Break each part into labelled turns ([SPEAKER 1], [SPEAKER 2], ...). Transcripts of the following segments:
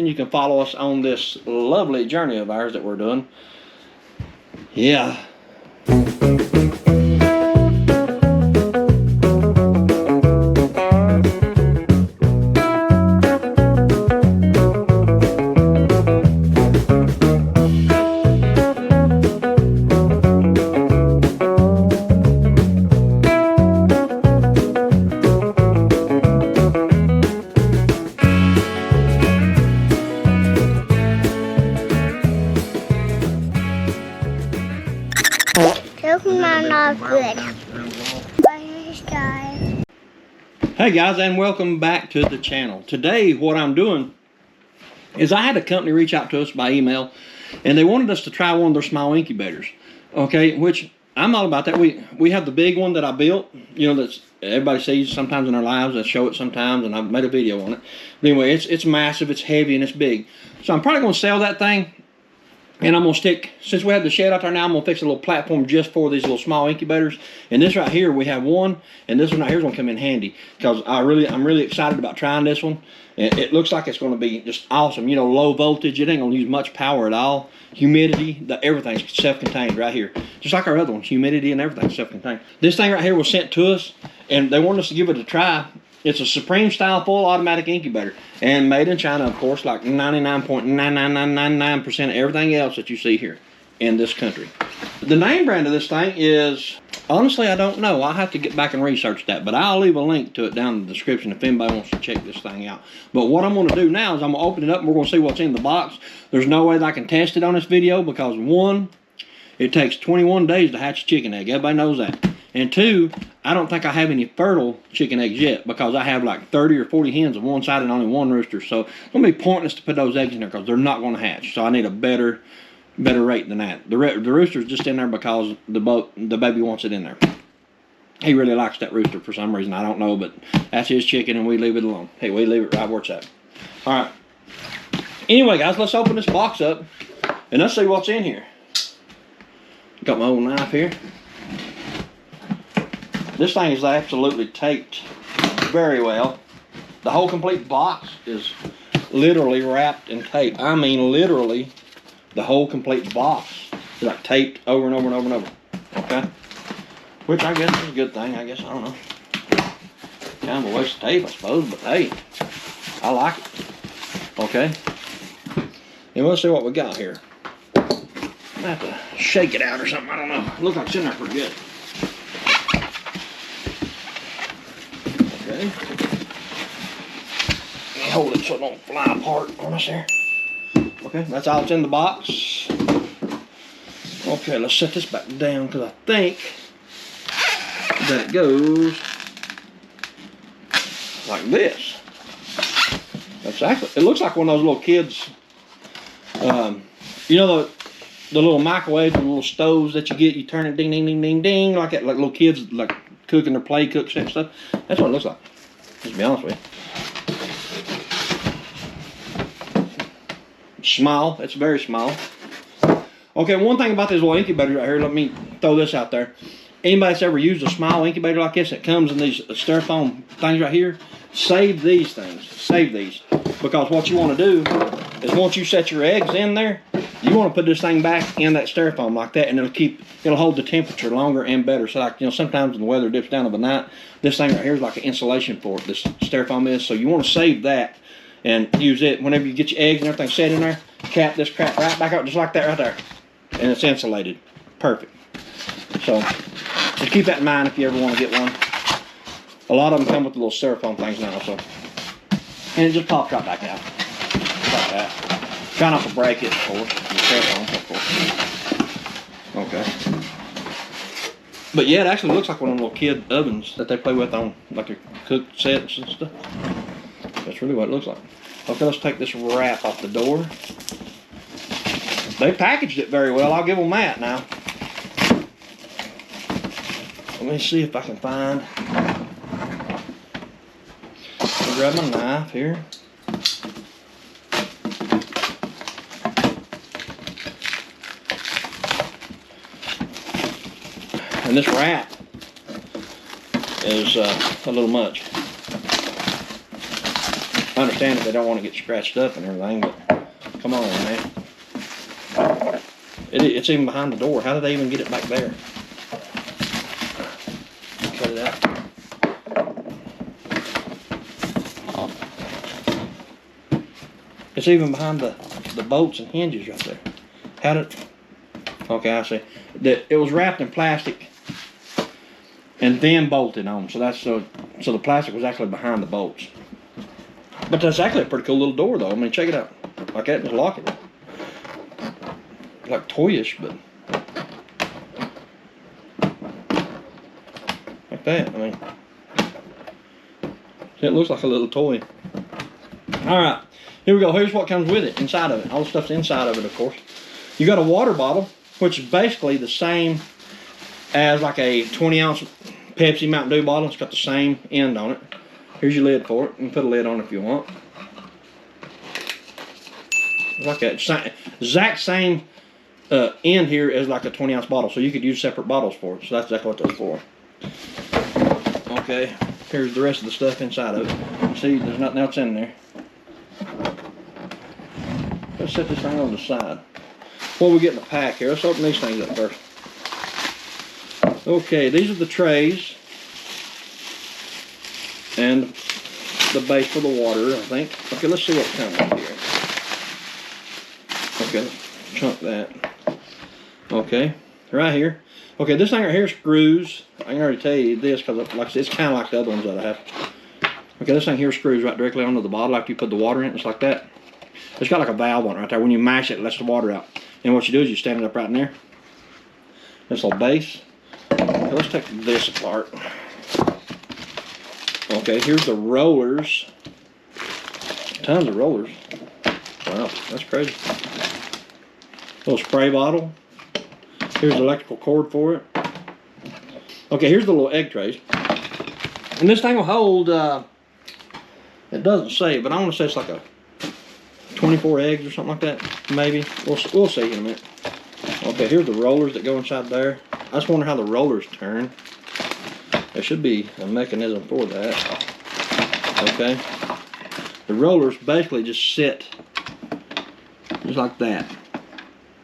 [SPEAKER 1] And you can follow us on this lovely journey of ours that we're doing. Yeah. Hey guys, and welcome back to the channel. Today what I'm doing is I had a company reach out to us by email and they wanted us to try one of their small incubators. Okay, which I'm all about that. We have the big one that I built, you know, that's everybody sees sometimes in their lives. I show it sometimes and I've made a video on it. But anyway, it's massive, it's heavy, and it's big. So I'm probably going to sell that thing. And I'm going to stick, since we have the shed out there now, I'm going to fix a little platform just for these little small incubators. And this right here, we have one, and this one right here is going to come in handy. Because I'm really excited about trying this one. And it looks like it's going to be just awesome. You know, low voltage, it ain't going to use much power at all. Humidity, everything's self-contained right here. Just like our other ones, humidity and everything's self-contained. This thing right here was sent to us, and they wanted us to give it a try. It's a Supreme style full automatic incubator and made in China, of course, like 99.99999% of everything else that you see here in this country. The name brand of this thing is, honestly, I don't know. I'll have to get back and research that, but I'll leave a link to it down in the description if anybody wants to check this thing out. But what I'm going to do now is I'm going to open it up and we're going to see what's in the box. There's no way that I can test it on this video because one, it takes 21 days to hatch a chicken egg. Everybody knows that. And two, I don't think I have any fertile chicken eggs yet because I have like 30 or 40 hens on one side and only one rooster. So it's going to be pointless to put those eggs in there because they're not going to hatch. So I need a better rate than that. The rooster's just in there because the baby wants it in there. He really likes that rooster for some reason. I don't know, but that's his chicken and we leave it alone. Hey, we leave it right where it's at. All right. Anyway, guys, let's open this box up and let's see what's in here. Got my old knife here. This thing is absolutely taped very well. The whole complete box is literally wrapped in tape. I mean literally the whole complete box is like taped over and over and over and over. Okay? Which I guess is a good thing, I guess. I don't know. Kind of a waste of tape, I suppose, but hey, I like it. Okay? And we'll see what we got here. I have to shake it out or something, I don't know. It looks like it's in there pretty good. Okay. Let me hold it so it don't fly apart on us there. Okay, that's all that's in the box. Okay, let's set this back down because I think that it goes like this. Exactly. It looks like one of those little kids, you know the little microwaves and little stoves that you get, you turn it ding ding ding ding ding like that, like little kids like cooking their play cooks and stuff. That's what it looks like. Just to be honest with you. Small. It's very small. Okay, one thing about this little incubator right here, let me throw this out there. Anybody that's ever used a small incubator like this that comes in these styrofoam things right here, save these things. Save these. Because what you want to do is once you set your eggs in there, you want to put this thing back in that styrofoam like that, and it'll hold the temperature longer and better. So like, you know, sometimes when the weather dips down overnight, this thing right here is like an insulation for it, this styrofoam is. So you want to save that and use it whenever you get your eggs and everything set in there. Cap this crap right back out just like that right there. And it's insulated. Perfect. So keep that in mind if you ever want to get one. A lot of them come with the little styrofoam things now, so. And it just pops right back out. Like that. Try not to break it, of course. Okay. But yeah, it actually looks like one of them little kid ovens that they play with on like their cook sets and stuff. That's really what it looks like. Okay, let's take this wrap off the door. They packaged it very well, I'll give them that now. Let me see if I can find. I'll grab my knife here. And this wrap is a little much. I understand that they don't want to get scratched up and everything, but come on, man. It's even behind the door. How did they even get it back there? Cut it out. It's even behind the bolts and hinges right there. How did... Okay, I see. It was wrapped in plastic and then bolted on. So that's so the plastic was actually behind the bolts. But that's actually a pretty cool little door, though. I mean, check it out. Like that, just lock it. Like toyish, but like that. I mean, it looks like a little toy. All right, here we go. Here's what comes with it, inside of it. All the stuff's inside of it, of course. You got a water bottle, which is basically the same as like a 20-ounce Pepsi Mountain Dew bottle. It's got the same end on it. Here's your lid for it. You can put a lid on it if you want. Like that. Exact same end here is like a 20-ounce bottle, so you could use separate bottles for it. So that's exactly what those for. Okay, here's the rest of the stuff inside of it. See, there's nothing else in there. Let's set this thing on the side. What we get in the pack here? Let's open these things up first. Okay, these are the trays and the base for the water, I think. Okay, let's see what comes here. Okay, let's chunk that. Okay, right here. Okay, this thing right here screws. I can already tell you this because, like I said, it's kind of like the other ones that I have. Okay, this thing here screws right directly onto the bottle after you put the water in. It's like that. It's got like a valve on it right there. When you mash it, it lets the water out. And what you do is you stand it up right in there. This little base. Okay, let's take this apart. Okay, here's the rollers. Tons of rollers. Wow, that's crazy. Little spray bottle. Here's the electrical cord for it. Okay, here's the little egg trays. And this thing will hold, it doesn't say, but I want to say it's like a 24 eggs or something like that, maybe. We'll see in a minute. Okay, here's the rollers that go inside there. I just wonder how the rollers turn. There should be a mechanism for that. Okay. The rollers basically just sit just like that.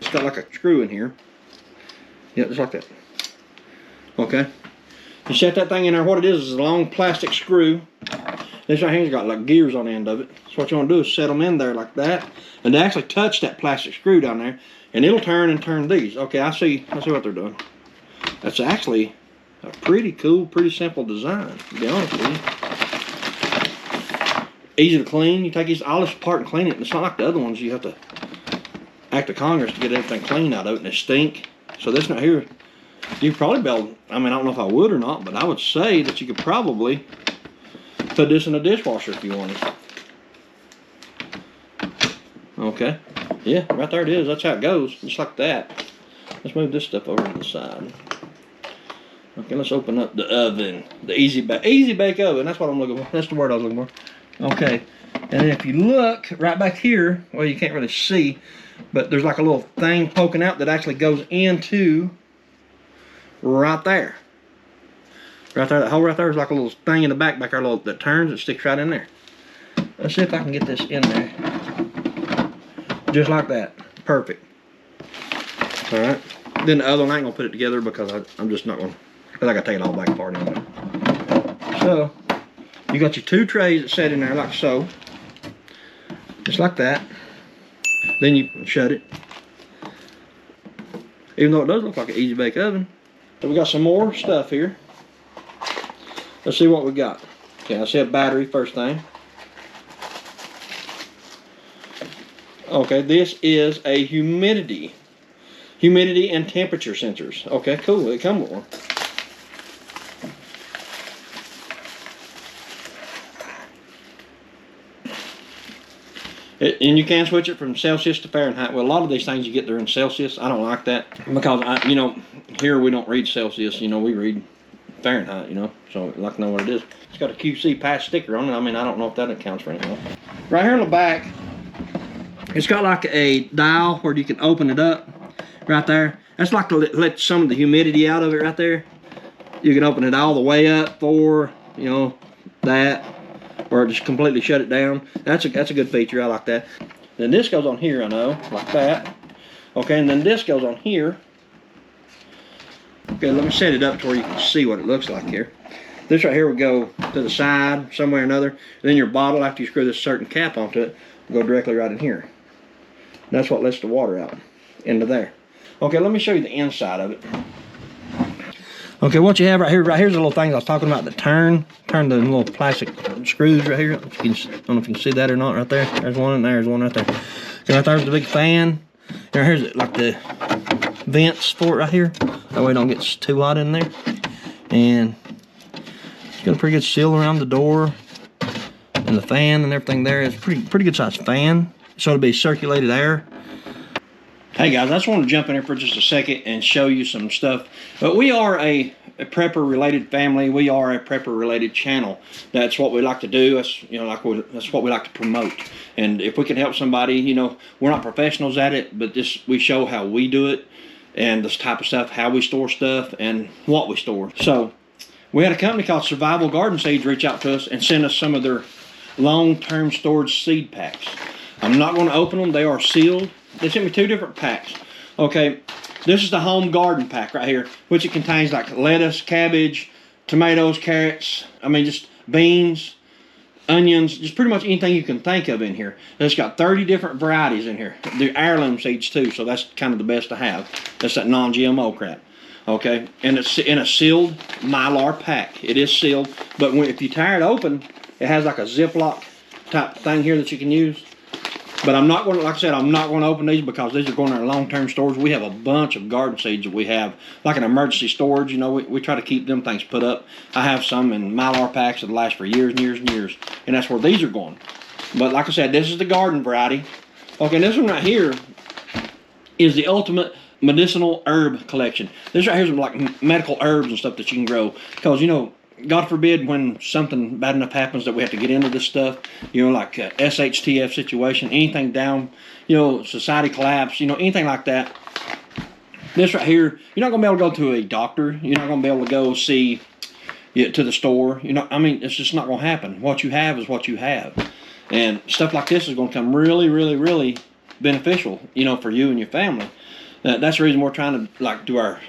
[SPEAKER 1] It's got like a screw in here. Yeah, just like that. Okay. You set that thing in there. What it is a long plastic screw. This right here's got like gears on the end of it. So what you want to do is set them in there like that, and they actually touch that plastic screw down there, and it'll turn and turn these. Okay, I see what they're doing. That's actually a pretty cool, pretty simple design, to be honest with you. Easy to clean. You take all this apart and clean it. It's not like the other ones. You have to act of Congress to get everything clean out of it, and they stink. So this right here, you could probably be able, I mean, I don't know if I would or not, but I would say that you could probably put this in a dishwasher if you wanted. Okay. Yeah, right there it is. That's how it goes. Just like that. Let's move this stuff over to the side. Okay, let's open up the oven. The easy bake oven. That's what I'm looking for. That's the word I was looking for. Okay. And then if you look right back here, well, you can't really see, but there's like a little thing poking out that actually goes into right there. Right there, that hole right there is like a little thing in the back there that turns, it sticks right in there. Let's see if I can get this in there. Just like that. Perfect. Alright. Then the other one I ain't gonna put it together because I'm just not gonna, because I gotta take it all back apart anyway. So, you got your two trays that set in there like so. Just like that. Then you shut it. Even though it does look like an easy bake oven. So we got some more stuff here. Let's see what we got. Okay, I see a battery first thing. Okay, this is a humidity and temperature sensors. Okay, cool. It comes with one. And you can switch it from Celsius to Fahrenheit. Well, a lot of these things you get there in Celsius. I don't like that because here we don't read Celsius. We read Fahrenheit. So I like to know what it is. It's got a QC pass sticker on it. I mean, I don't know if that accounts for anything. Right here on the back, it's got like a dial where you can open it up. Right there. That's like to let some of the humidity out of it right there. You can open it all the way up for that. or just completely shut it down. That's a good feature. I like that. Then this goes on here, I know, like that. Okay, and then this goes on here. Okay, let me set it up to where you can see what it looks like here. This right here would go to the side, somewhere or another. And then your bottle, after you screw this certain cap onto it, will go directly right in here. That's what lets the water out into there. Okay, let me show you the inside of it. Okay, what you have right here's the little things I was talking about that turn the little plastic screws right here. I don't know if you can see that or not right there. There's one and there's one right there. And right there's the big fan. And here's like the vents for it right here. That way it don't get too hot in there. And it's got a pretty good seal around the door. And the fan and everything there is pretty good sized fan. So it'll be circulated air. Hey guys, I just want to jump in here for just a second and show you some stuff. But we are a prepper related family. We are a prepper related channel. That's what we like to do. That's that's what we like to promote. And if we can help somebody, we're not professionals at it, but we show how we do it and this type of stuff, how we store stuff and what we store. So we had a company called Survival Garden Seeds reach out to us and send us some of their long-term storage seed packs. I'm not going to open them. They are sealed. They sent me 2 different packs. Okay, this is the home garden pack right here, which it contains like lettuce, cabbage, tomatoes, carrots, just beans, onions, just pretty much anything you can think of in here. It's got 30 different varieties in here. They're heirloom seeds too, so that's kind of the best to have. That's that non-GMO crap. Okay, and it's in a sealed Mylar pack. It is sealed, but if you tear it open, it has like a Ziploc type thing here that you can use. But I'm not going to, like I said, I'm not going to open these because these are going to our long-term storage. We have a bunch of garden seeds that we have, like an emergency storage. We try to keep them things put up. I have some in Mylar packs that last for years and years and years. And that's where these are going. But like I said, this is the garden variety. Okay, this one right here is the ultimate medicinal herb collection. This right here is like medical herbs and stuff that you can grow. Because, God forbid when something bad enough happens that we have to get into this stuff, like a SHTF situation, anything down, society collapse, anything like that. This right here, you're not going to be able to go to a doctor. You're not going to be able to go see to the store. It's just not going to happen. What you have is what you have. And stuff like this is going to come really, really, really beneficial, for you and your family. That's the reason we're trying to do our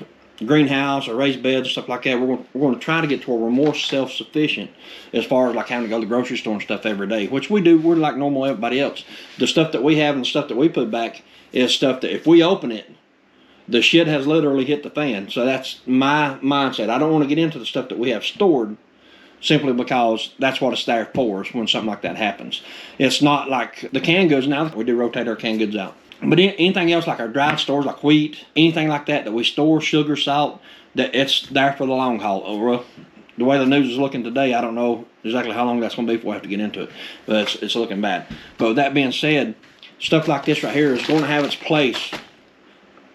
[SPEAKER 1] greenhouse or raised beds and stuff like that. We're going to try to get to where we're more self-sufficient as far as having to go to the grocery store and stuff every day, which we do. We're like normal everybody else. The stuff that we have and the stuff that we put back is stuff that if we open it, the shit has literally hit the fan. So that's my mindset. I don't want to get into the stuff that we have stored simply because that's what it's there for us when something like that happens. It's not like the canned goods now. We do rotate our canned goods out. But anything else like our dried stores, like wheat, anything like that we store, sugar, salt, that it's there for the long haul. The way the news is looking today, I don't know exactly how long that's going to be before we have to get into it. But it's looking bad. But with that being said, stuff like this right here is going to have its place,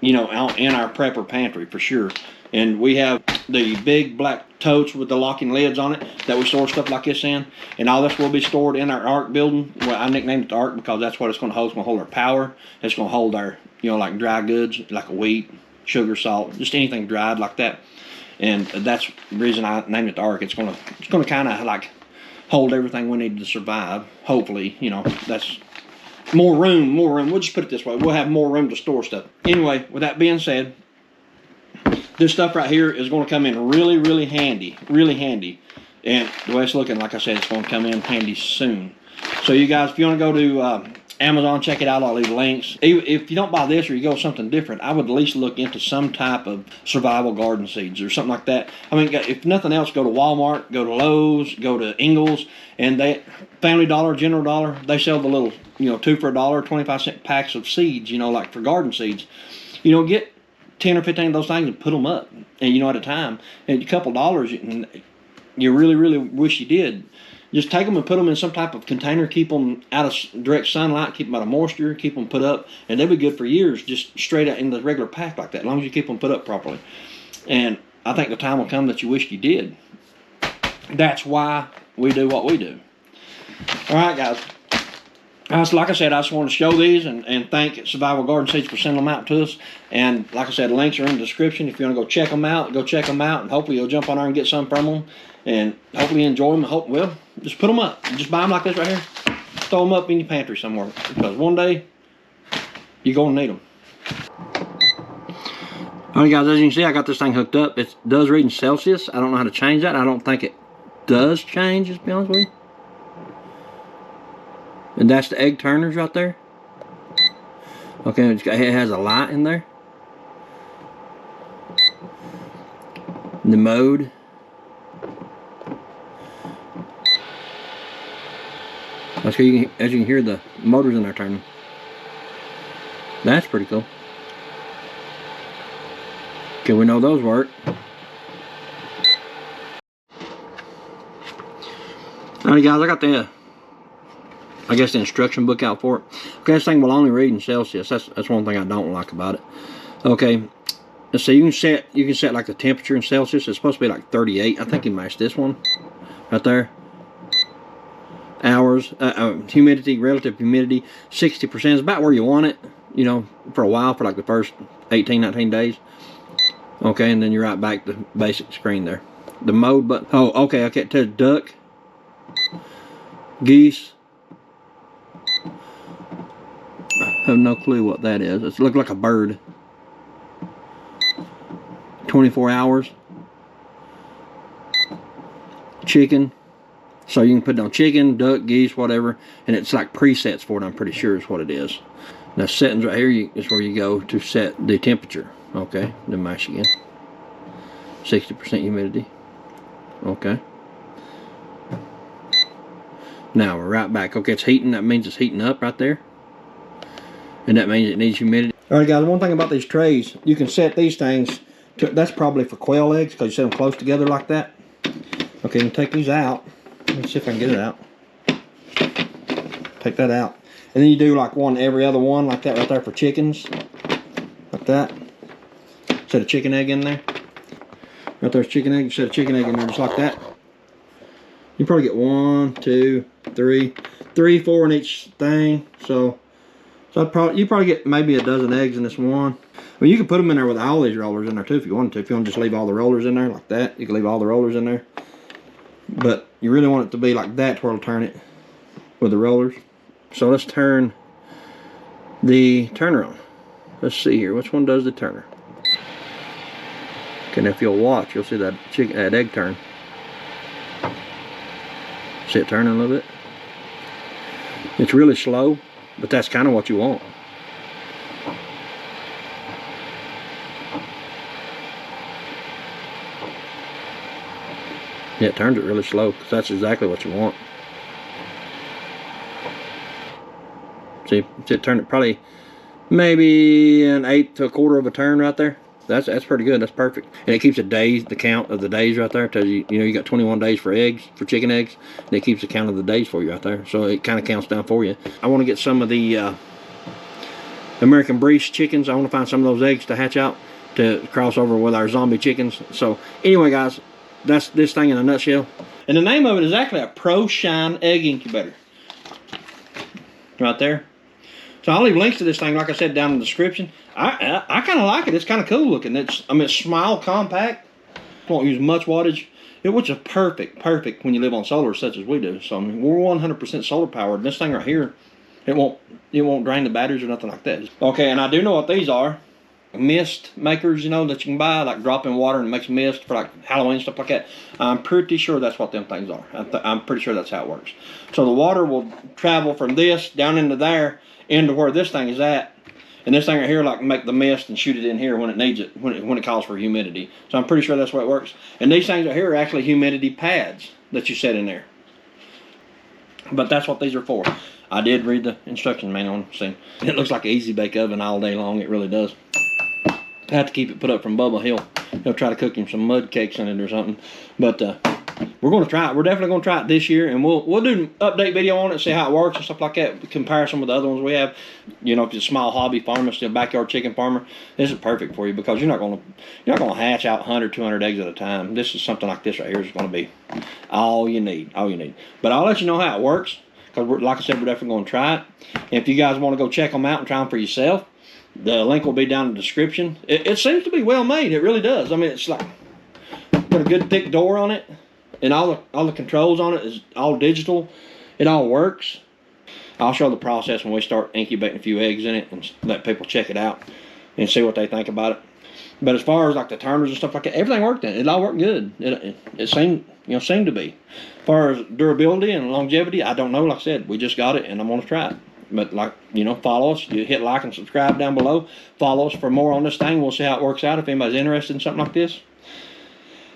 [SPEAKER 1] out in our prepper pantry for sure. And we have the big black totes with the locking lids on it that we store stuff like this in. And all this will be stored in our ARC building. Well, I nicknamed it the ARC because that's what it's going to hold. It's going to hold our power. It's going to hold our, like dry goods, like wheat, sugar, salt, just anything dried like that. And that's the reason I named it the ARC. It's going to kind of hold everything we need to survive. Hopefully, that's more room. We'll just put it this way. We'll have more room to store stuff. Anyway, with that being said, this stuff right here is going to come in really, really handy. Really handy. And the way it's looking, like I said, it's going to come in handy soon. So you guys, if you want to go to Amazon, check it out. I'll leave links. If you don't buy this or you go something different, I would at least look into some type of survival garden seeds or something like that. If nothing else, go to Walmart, go to Lowe's, go to Ingles, and Family Dollar, General Dollar, they sell the little, 2 for $1, 25-cent packs of seeds, like for garden seeds. Get 10 or 15 of those things and put them up, and at a time, and a couple dollars, and you really, really wish you did. Just take them and put them in some type of container, keep them out of direct sunlight, keep them out of moisture, keep them put up, and they'll be good for years, just straight out in the regular pack like that, as long as you keep them put up properly. And I think the time will come that you wish you did. That's why we do what we do. All right, guys. So like I said, I just want to show these and thank Survival Garden Seeds for sending them out to us. And like I said, links are in the description. If you want to go check them out, and hopefully you'll jump on there and get some from them. And hopefully you enjoy them. Just put them up. Just buy them like this right here. Throw them up in your pantry somewhere, because one day you're gonna need them. Alright guys, as you can see, I got this thing hooked up. It does read in Celsius. I don't know how to change that. I don't think it does change, to be honest with you. And that's the egg turners right there. Okay, it has a light in there. The mode. That's how you can, as you can hear, the motors in there turning. That's pretty cool. Okay, we know those work. Alright guys, I got the I guess the instruction book out for it. Okay, this thing will only read in Celsius. That's one thing I don't like about it. Okay, so you can set like the temperature in Celsius. It's supposed to be like 38. I think you matched this one right there. Hours, humidity, relative humidity, 60% is about where you want it. You know, for a while, for like the first 18, 19 days. Okay, and then you're right back to basic screen there. The mode button. Oh, okay, okay. It says duck, geese. I have no clue what that is. It looks like a bird. 24 hours. Chicken. So you can put it on chicken, duck, geese, whatever, and it's like presets for it. I'm pretty sure is what it is. Now settings right here is where you go to set the temperature. Okay, then mash again. 60% humidity. Okay. Now we're right back. Okay, it's heating. That means it's heating up right there. And that means it needs humidity. Alright guys, one thing about these trays, you can set these things to, that's probably for quail eggs because you set them close together like that. Okay, you can take these out. Let me see if I can get it out. Take that out. And then you do like one every other one like that right there for chickens. Like that. Set a chicken egg in there. Right there's chicken egg. Set a chicken egg in there just like that. You probably get 1, 2, 3, 4 in each thing. So you probably get maybe a dozen eggs in this one. Well, you can put them in there with all these rollers in there too if you want to. If you want to just leave all the rollers in there like that, you can leave all the rollers in there. But you really want it to be like that to where it'll turn it with the rollers. So let's turn the turner on. Let's see here, which one does the turner? Okay, and if you'll watch, you'll see that egg turn. See it turning a little bit? It's really slow, but that's kind of what you want. Yeah, it turns it really slow because that's exactly what you want. See, it turned it probably maybe an 1/8 to 1/4 of a turn right there. That's pretty good. That's perfect. And it keeps the count of the days right there. Tells you, you got 21 days for eggs, for chicken eggs, and it keeps the count of the days for you right there. So it kind of counts down for you. I want to get some of the American breast chickens. I want to find some of those eggs to hatch out to cross over with our zombie chickens. So anyway, guys, that's this thing in a nutshell. And the name of it is actually a ProShine egg incubator. Right there. So I'll leave links to this thing, like I said, down in the description. I kind of like it. It's kind of cool looking. It's small, compact. Won't use much wattage, which is perfect when you live on solar such as we do. So we're 100% solar powered. This thing right here, it won't drain the batteries or nothing like that. Okay, and I do know what these are. Mist makers, that you can buy, like drop in water and it makes mist for like Halloween, stuff like that. I'm pretty sure that's what them things are. I'm pretty sure that's how it works. So the water will travel from this down into there, into where this thing is at, and this thing right here like make the mist and shoot it in here when it needs it, when it calls for humidity. So I'm pretty sure that's the way it works. And these things right here are actually humidity pads that you set in there. But that's what these are for. I did read the instruction manual on see. It looks like an easy bake oven all day long. It really does. I have to keep it put up from Bubba. He'll try to cook him some mud cakes in it or something. But we're going to try it. We're definitely going to try it this year, and we'll do an update video on it, see how it works and stuff like that. Comparison with the other ones we have. If you're a small hobby farmer, still backyard chicken farmer, this is perfect for you because you're not going to hatch out 100, 200 eggs at a time. This is something like this right here is going to be all you need. But I'll let you know how it works because, like I said, we're definitely going to try it. And if you guys want to go check them out and try them for yourself, the link will be down in the description. It seems to be well made. It really does. It's like got a good thick door on it. and all the controls on it is all digital. It all works. I'll show the process when we start incubating a few eggs in it and let people check it out and see what they think about it. But as far as like the turners and stuff like that, everything worked in it. It all worked good. It seemed, seemed to be. As far as durability and longevity, I don't know. Like I said, we just got it and I'm gonna try it. But like, follow us. You hit like and subscribe down below. Follow us for more on this thing. We'll see how it works out if anybody's interested in something like this.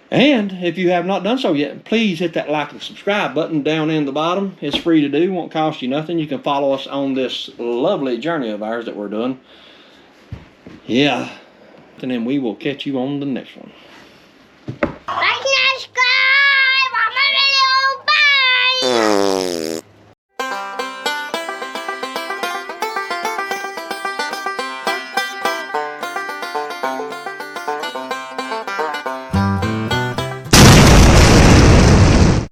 [SPEAKER 1] And if you have not done so yet, please hit that like and subscribe button down in the bottom. It's free to do, won't cost you nothing. You can follow us on this lovely journey of ours that we're doing. Yeah. And then we will catch you on the next one.
[SPEAKER 2] Like and subscribe. I'm a video. Bye.